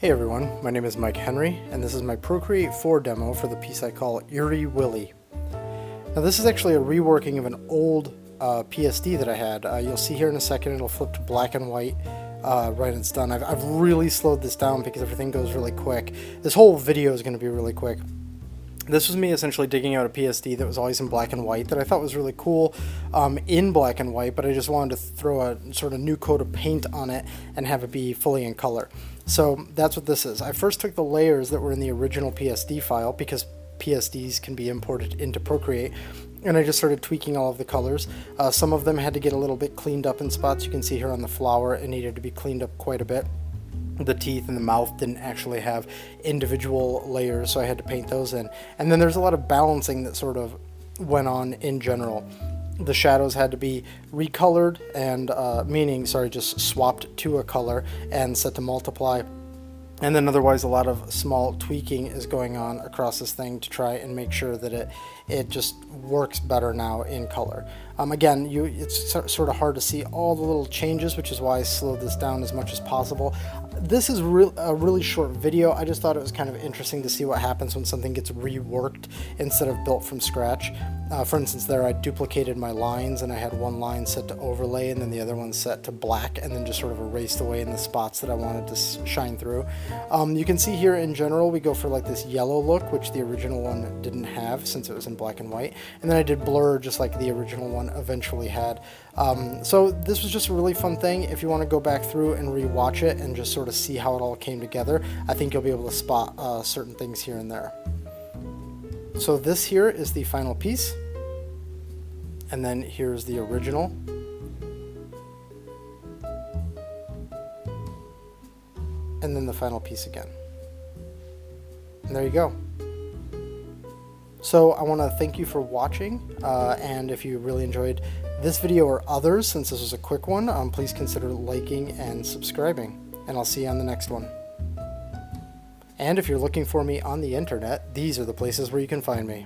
Hey everyone, my name is Mike Henry, and this is my Procreate 4 demo for the piece I call Eerie, Willie. Now this is actually a reworking of an old PSD that I had. You'll see here in a second it'll flip to black and white right when it's done. I've really slowed this down because everything goes really quick. This whole video is going to be really quick. This was me essentially digging out a PSD that was always in black and white that I thought was really cool in black and white, but I just wanted to throw a sort of new coat of paint on it and have it be fully in color. So that's what this is. I first took the layers that were in the original PSD file because PSDs can be imported into Procreate, and I just started tweaking all of the colors. Some of them had to get a little bit cleaned up in spots. You can see here on the flower it needed to be cleaned up quite a bit. The teeth and the mouth didn't actually have individual layers, so I had to paint those in. And then there's a lot of balancing that sort of went on in general. The shadows had to be recolored and just swapped to a color and set to multiply. And then otherwise a lot of small tweaking is going on across this thing to try and make sure that it just works better now in color. Again, it's sort of hard to see all the little changes, which is why I slowed this down as much as possible. This is a really short video. I just thought it was kind of interesting to see what happens when something gets reworked instead of built from scratch. For instance, there I duplicated my lines and I had one line set to overlay and then the other one set to black and then just sort of erased away in the spots that I wanted to shine through. You can see here in general we go for like this yellow look, which the original one didn't have since it was in black and white. And then I did blur just like the original one eventually had. So this was just a really fun thing. If you want to go back through and rewatch it and just sort of see how it all came together, I think you'll be able to spot certain things here and there. So this here is the final piece, and then here's the original. And then the final piece again. And there you go. So I want to thank you for watching, and if you really enjoyed this video or others, since this was a quick one, please consider liking and subscribing, and I'll see you on the next one. And if you're looking for me on the internet, these are the places where you can find me.